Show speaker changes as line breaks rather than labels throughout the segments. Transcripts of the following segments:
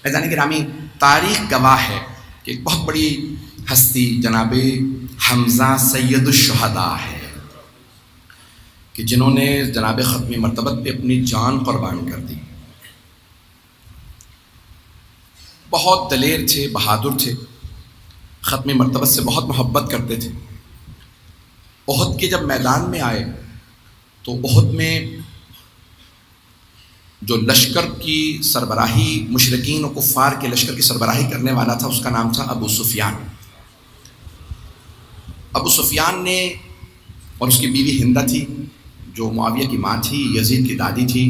عزیزان گرامی، تاریخ گواہ ہے کہ ایک بہت بڑی ہستی جناب حمزہ سید الشہداء ہے کہ جنہوں نے جناب ختمی مرتبت پہ اپنی جان قربان کر دی. بہت دلیر تھے، بہادر تھے، ختمی مرتبت سے بہت محبت کرتے تھے. احد کے جب میدان میں آئے تو احد میں جو لشکر کی سربراہی، مشرکین و کفار کے لشکر کی سربراہی کرنے والا تھا، اس کا نام تھا ابو سفیان. ابو سفیان نے، اور اس کی بیوی ہندہ تھی جو معاویہ کی ماں تھی، یزید کی دادی تھی.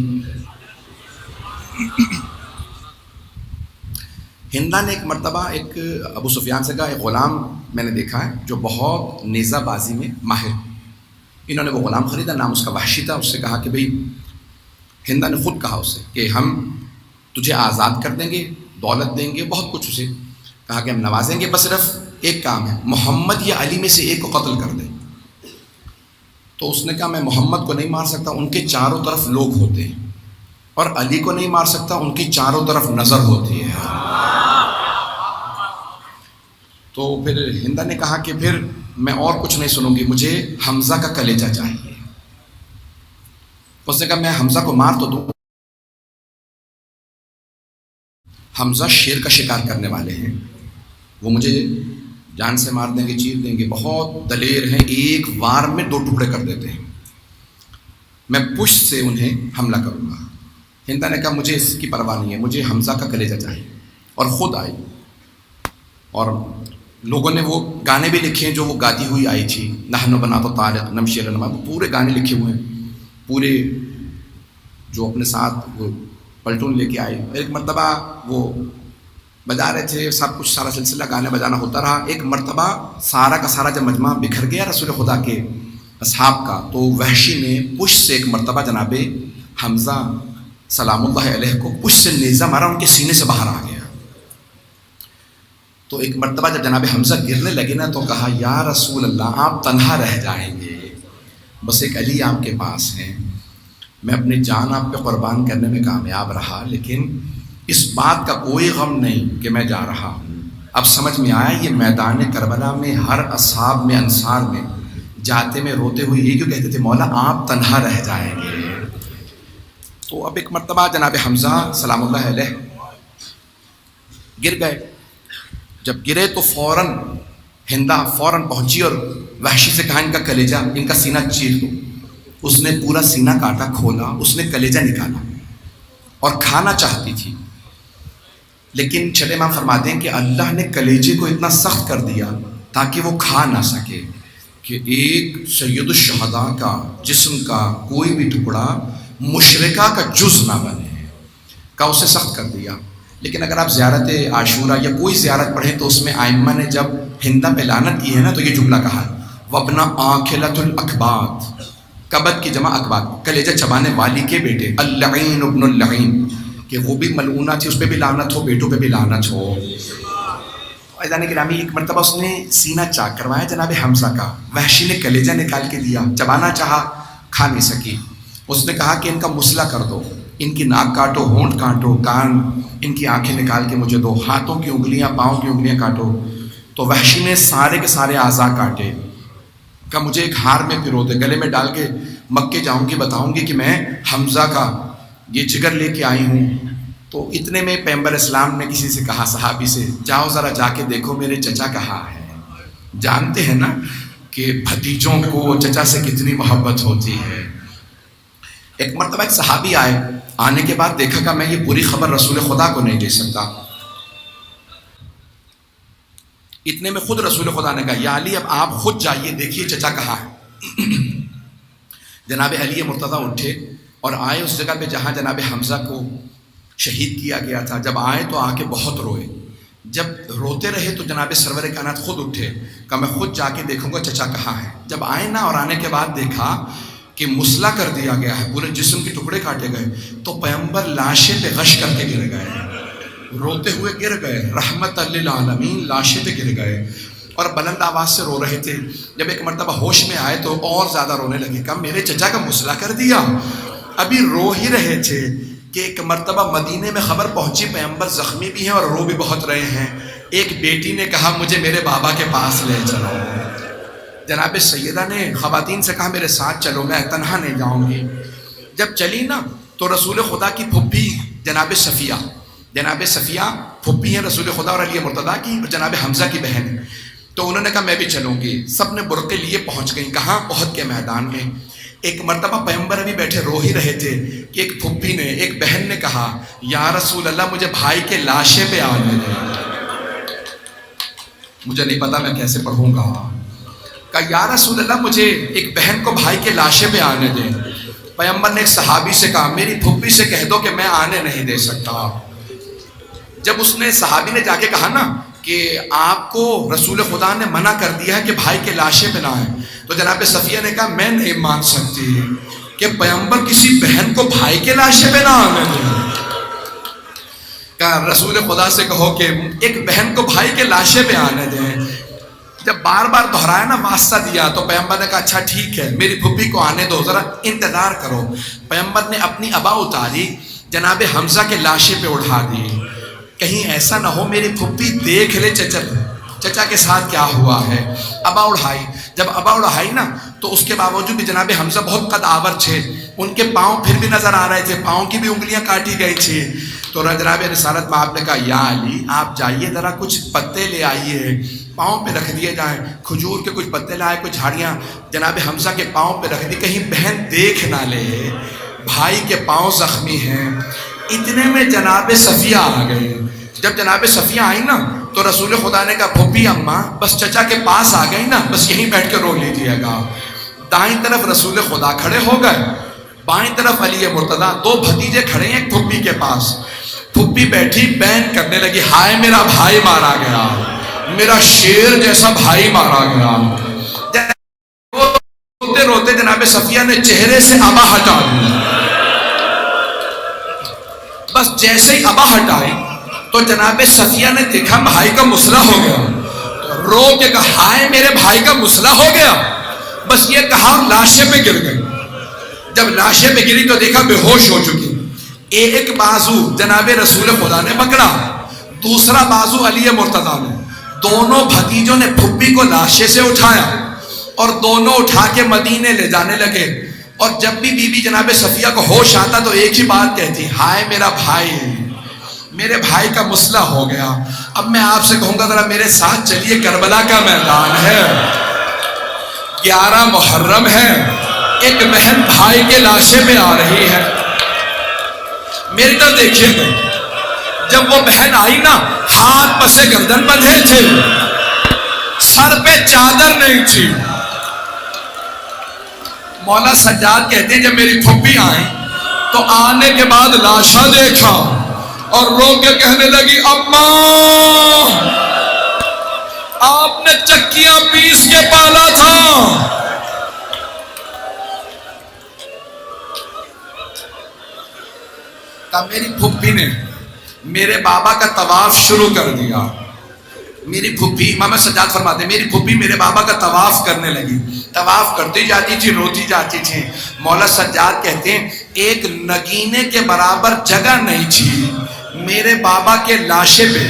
ہندہ نے ایک مرتبہ ایک ابو سفیان سے کہا، ایک غلام میں نے دیکھا ہے جو بہت نیزہ بازی میں ماہر. انہوں نے وہ غلام خریدا، نام اس کا وحشی تھا. اس سے کہا کہ بھئی، ہندہ نے خود کہا اسے کہ ہم تجھے آزاد کر دیں گے، دولت دیں گے، بہت کچھ. اسے کہا کہ ہم نوازیں گے، بس صرف ایک کام ہے، محمد یا علی میں سے ایک کو قتل کر دیں. تو اس نے کہا میں محمد کو نہیں مار سکتا، ان کے چاروں طرف لوگ ہوتے ہیں، اور علی کو نہیں مار سکتا، ان کی چاروں طرف نظر ہوتی ہے. تو پھر ہندہ نے کہا کہ پھر میں اور کچھ نہیں سنوں گی، مجھے حمزہ کا کلیجہ چاہیے. اس نے کہا میں حمزہ کو مار تو دوں، حمزہ شیر کا شکار کرنے والے ہیں، وہ مجھے جان سے مار دیں گے، چیر دیں گے، بہت دلیر ہیں، ایک وار میں 2 ٹکڑے کر دیتے ہیں، میں پشت سے انہیں حملہ کروں گا. ہندہ نے کہا مجھے اس کی پرواہ نہیں ہے، مجھے حمزہ کا کلیجہ چاہیے. اور خود آئی، اور لوگوں نے وہ گانے بھی لکھے ہیں جو وہ گاتی ہوئی آئی تھی، نحن بنات طارق نمشی النما، پورے گانے لکھے ہوئے ہیں، پورے جو اپنے ساتھ وہ پلٹون لے کے آئے. ایک مرتبہ وہ بجا رہے تھے، سب کچھ سارا سلسلہ گانے بجانا ہوتا رہا. ایک مرتبہ سارا کا سارا جب مجمع بکھر گیا رسول خدا کے اصحاب کا، تو وحشی نے پشت سے ایک مرتبہ جناب حمزہ سلام اللہ علیہ کو پشت سے نیزہ مارا، ان کے سینے سے باہر آ گیا. تو ایک مرتبہ جب جناب حمزہ گرنے لگے نا، تو کہا یا رسول اللہ آپ تنہا رہ جائیں گے، بس ایک علی آپ کے پاس ہیں، میں اپنی جان آپ پہ قربان کرنے میں کامیاب رہا، لیکن اس بات کا کوئی غم نہیں کہ میں جا رہا ہوں. اب سمجھ میں آیا یہ میدان کربلا میں ہر اصحاب میں، انصار میں جاتے میں روتے ہوئے یہ کیوں کہتے تھے مولا آپ تنہا رہ جائیں گے. تو اب ایک مرتبہ جناب حمزہ سلام اللہ علیہ گر گئے. جب گرے تو فوراً ہندہ فوراً پہنچی اور وحشی سے کہا ان کا کلیجہ، ان کا سینہ چیر دو. اس نے پورا سینہ کاٹا، کھولا، اس نے کلیجہ نکالا اور کھانا چاہتی تھی، لیکن چھٹے امام فرماتے ہیں کہ اللہ نے کلیجے کو اتنا سخت کر دیا تاکہ وہ کھا نہ سکے، کہ ایک سید الشہداء کا جسم کا کوئی بھی ٹکڑا مشرکہ کا جز نہ بنے کا اسے سخت کر دیا. لیکن اگر آپ زیارت عاشورہ یا کوئی زیارت پڑھیں تو اس میں ائمہ نے جب ہندہ پہ لعنت کی ہے نا، تو یہ جملہ کہا ہے وَابْنَ آکِلَةُ الْأَكْبَادِ، کبد کی جمع اکباد، کلیجہ چبانے والی کے بیٹے، اللعین ابن اللعین، کہ وہ بھی ملعونہ تھی، اس پہ بھی لعنت ہو، بیٹوں پہ بھی لعنت ہو. عزیزان گرامی، ایک مرتبہ اس نے سینہ چاک کروایا جناب حمزہ کا، وحشی نے کلیجہ نکال کے دیا، چبانا چاہا، کھا نہیں سکی. اس نے کہا کہ ان کا مسئلہ کر دو، ان کی ناک کاٹو، ہونٹ کاٹو، کان، ان کی آنکھیں نکال کے مجھے دو، ہاتھوں کی انگلیاں، پاؤں کی انگلیاں کاٹو. تو وحشی نے سارے کے سارے اعضاء کاٹے. کہ مجھے ایک ہار میں پرو دے، گلے میں ڈال کے مکے جاؤں گی، بتاؤں گی کہ میں حمزہ کا یہ جگر لے کے آئی ہوں. تو اتنے میں پیغمبر اسلام نے کسی سے کہا، صحابی سے، جاؤ ذرا جا کے دیکھو میرے چچا کہاں ہے. جانتے ہیں نا کہ بھتیجوں کو چچا سے کتنی محبت ہوتی ہے. ایک مرتبہ ایک صحابی آئے، آنے کے بعد دیکھا کہ میں یہ پوری خبر رسول خدا کو نہیں دے سکتا. اتنے میں خود رسول خدا نے کہا یا علی اب آپ خود جائیے، دیکھیے چچا کہاں ہے. جناب علی مرتضیٰ اٹھے اور آئے اس جگہ پہ جہاں جناب حمزہ کو شہید کیا گیا تھا. جب آئے تو آ کے بہت روئے. جب روتے رہے تو جناب سرور کائنات خود اٹھے کہ میں خود جا کے دیکھوں گا چچا کہاں ہے. جب آئے نا اور آنے کے بعد دیکھا کہ مسلح کر دیا گیا ہے، پورے جسم کے ٹکڑے کاٹے گئے، تو پیغمبر لاشیں پہ غش کر کے گر گئے، روتے ہوئے گر گئے، رحمت للعالمین لاشیں پہ گر گئے اور بلند آواز سے رو رہے تھے. جب ایک مرتبہ ہوش میں آئے تو اور زیادہ رونے لگے. کہا میرے چچا کا مسئلہ کر دیا، ابھی رو ہی رہے تھے کہ ایک مرتبہ مدینے میں خبر پہنچی پیغمبر زخمی بھی ہیں اور رو بھی بہت رہے ہیں. ایک بیٹی نے کہا مجھے میرے بابا کے پاس لے چلو. جناب سیدہ نے خواتین سے کہا میرے ساتھ چلو، میں تنہا نہیں جاؤں گی. جب چلی نا تو رسول خدا کی پھپھی جناب صفیہ پھپھی ہیں رسول خدا اور علی مرتضیٰ کی، اور جناب حمزہ کی بہن. تو انہوں نے کہا میں بھی چلوں گی. سب نے برقعے لیے پہنچ گئیں. کہاں؟ احد کے میدان میں. ایک مرتبہ پیغمبر ابھی بیٹھے رو ہی رہے تھے کہ ایک پھپھی نے، ایک بہن نے کہا یا رسول اللہ مجھے بھائی کے لاشے پہ آنے دیں. مجھے نہیں پتا میں کیسے پڑھوں گا. کہا یا رسول اللہ مجھے ایک بہن کو بھائی کے لاشے پہ آنے دیں. پیغمبر نے ایک صحابی سے کہا میری پھپھی سے کہہ دو کہ میں آنے نہیں دے سکتا. جب اس نے صحابی نے جا کے کہا نا کہ آپ کو رسول خدا نے منع کر دیا ہے کہ بھائی کے لاشے پہ نہ آئے، تو جناب صفیہ نے کہا میں نہیں مان سکتی کہ پیغمبر کسی بہن کو بھائی کے لاشے پہ نہ آنے دیں. کہا رسول خدا سے کہو کہ ایک بہن کو بھائی کے لاشے پہ آنے دیں. جب بار بار دہرایا نا، واسطہ دیا، تو پیغمبر نے کہا اچھا ٹھیک ہے میری پھپھی کو آنے دو، ذرا انتظار کرو. پیغمبر نے اپنی ابا اتاری، جناب حمزہ کے لاشے پہ اٹھا دی. کہیں ایسا نہ ہو میری پھپھی دیکھ لے چچا کے ساتھ کیا ہوا ہے. ابا اڑھائی. جب ابا اڑھائی نا تو اس کے باوجود بھی جناب حمزہ بہت قد آور تھے، ان کے پاؤں پھر بھی نظر آ رہے تھے، پاؤں کی بھی انگلیاں کاٹی گئی تھی. تو جناب رسالت میں آپ نے کہا یا علی آپ جائیے ذرا کچھ پتے لے آئیے، پاؤں پہ رکھ دیے جائیں. کھجور کے کچھ پتے لائے، کچھ جھاڑیاں جناب حمزہ کے پاؤں پہ رکھ دی، کہیں بہن دیکھ نہ لے بھائی کے پاؤں زخمی ہیں. اتنے میں جناب صفیہ آ گئے. جب جناب صفیہ آئی نا تو رسول خدا نے کہا پھپھی اماں بس چچا کے پاس آ گئی نا، بس یہیں بیٹھ کے رو لیجیے گا. دائیں طرف رسول خدا کھڑے ہو گئے، بائیں طرف علی مرتضیٰ، دو بھتیجے کھڑے ہیں ایک پھپھی کے پاس. پھپھی بیٹھی بین کرنے لگی ہائے میرا بھائی مارا گیا، میرا شیر جیسا بھائی مارا گیا. روتے روتے جناب صفیہ نے چہرے سے ابا ہٹا دی. بس جیسے ہی ابا ہٹائی تو جناب صفیہ نے دیکھا بھائی کا مسئلہ ہو گیا. رو کے کہا ہائے میرے بھائی کا مسئلہ ہو گیا. بس یہ کہا لاشے پہ گر گئی. جب لاشے پہ گری تو دیکھا بے ہوش ہو چکی. ایک بازو جناب رسول خدا نے پکڑا، دوسرا بازو علی مرتضیٰ نے. دونوں بھتیجوں نے پھپھی کو لاشے سے اٹھایا اور دونوں اٹھا کے مدینے لے جانے لگے. اور جب بھی بی بی جناب صفیہ کو ہوش آتا تو ایک ہی بات کہتی ہائے میرا بھائی، میرے بھائی کا مسئلہ ہو گیا. اب میں آپ سے کہوں گا ذرا میرے ساتھ چلیے، کربلا کا میدان ہے، 11 محرم ہے، ایک بہن بھائی کے لاشے میں آ رہی ہے. میری طرف دیکھیے گا، جب وہ بہن آئی نا ہاتھ پسے گردن بندھے تھے، سر پہ چادر نہیں تھی. مولا سجاد کہتے ہیں جب میری پھپھی آئی تو آنے کے بعد لاشا دیکھا اور رو کے کہنے لگی اماں آپ نے چکیاں پیس کے پالا تھا. تب میری پھپھی نے میرے بابا کا طواف شروع کر دیا. میری پھپھی، امام سجاد فرماتے ہیں میری پھپھی میرے بابا کا طواف کرنے لگی. طواف کرتی جاتی تھی، روتی جاتی تھی. مولا سجاد کہتے ہیں ایک نگینے کے برابر جگہ نہیں تھی میرے بابا کے لاشے پہ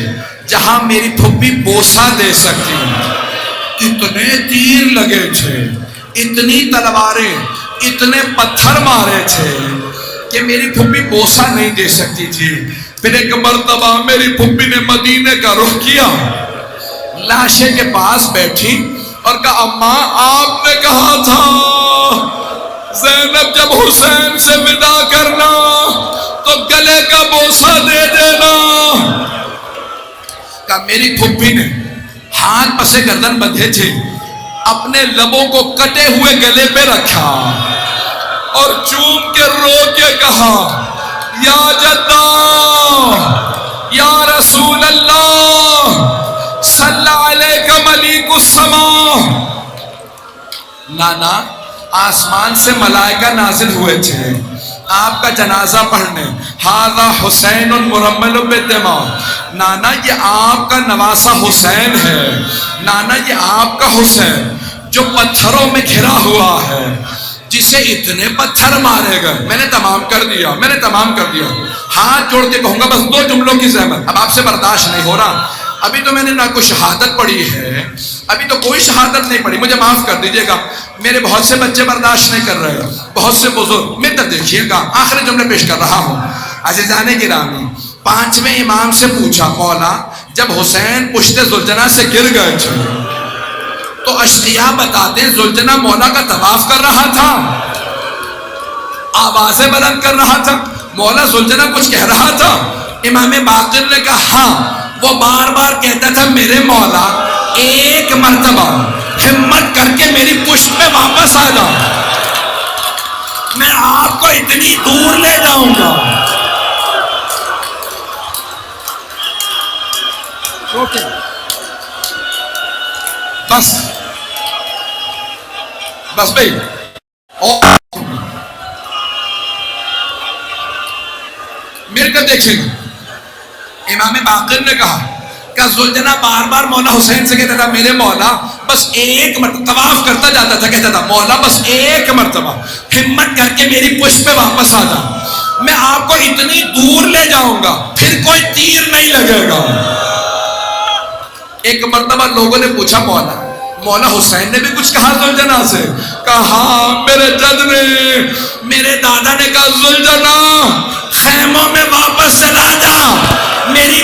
جہاں میری پھپھی بوسہ دے سکتی. اتنے تیر لگے تھے، اتنی تلواریں، اتنے پتھر مارے تھے کہ میری پھپھی بوسہ نہیں دے سکتی تھی. پھر ایک مرتبہ میری پھپھی نے مدینے کا رخ کیا، لاشے کے پاس بیٹھی اور کہا اماں آپ نے کہا تھا زینب جب حسین سے ودا کرنا تو گلے کا بوسہ دے دینا. کہا میری پھپھی نے ہاتھ پسے گردن بندھے تھے، اپنے لبوں کو کٹے ہوئے گلے پہ رکھا اور چوم کے رو کے کہا یا جدہ یا رسول اللہ صلی علیکہ ملیک السماء. نانا آسمان سے ملائکہ نازل ہوئے تھے آپ کا جنازہ پڑھنے. ھذا حسین مرمل بالدماء، نانا یہ آپ کا نواسہ حسین ہے، نانا یہ آپ کا حسین جو پتھروں میں گھرا ہوا ہے، جسے اتنے پتھر مارے گئے. میں نے تمام کر دیا. ہاتھ جوڑ کے کہوں گا بس 2 جملوں کی زحمت، اب آپ سے برداشت نہیں ہو رہا. ابھی تو میں نے نہ کوئی شہادت پڑھی ہے، ابھی تو کوئی شہادت نہیں پڑھی، مجھے معاف کر دیجیے گا. میرے بہت سے بچے برداشت نہیں کر رہے، بہت سے بزرگ. میں تب دیکھیے گا آخری جملے پیش کر رہا ہوں. عزیزان گرامی، 5ویں امام سے پوچھا مولا جب حسین پشت زلجنہ سے گر گئے تھے تو اشقیاء بتاتے ہیں زلجنہ مولا کا طواف کر رہا تھا، آوازیں بلند کر رہا تھا، مولا زلجنہ کچھ کہہ رہا تھا. امام باقر نے کہا ہاں، وہ بار بار کہتا تھا میرے مولا ایک مرتبہ ہمت کر کے میری پشت پہ واپس آ جاؤ، میں آپ کو اتنی دور لے جاؤں گا. بس بس بھائی، میرے کو دیکھیں گے. امام باقر نے کہا کہ زلجنہ بار بار مولا حسین سے کہتا تھا میرے مولا بس ایک مرتبہ، طواف کرتا جاتا تھا کہتا تھا مولا بس ایک مرتبہ ہمت کر کے میری پشت پہ واپس آ جا، میں آپ کو اتنی دور لے جاؤں گا پھر کوئی تیر نہیں لگے گا. ایک مرتبہ لوگوں نے پوچھا مولا حسین نے بھی کچھ کہا زلجنہ سے؟ کہا ہاں میرے جد نے، میرے دادا نے کہا زلجنہ خیموں میں واپس چلا جا، میری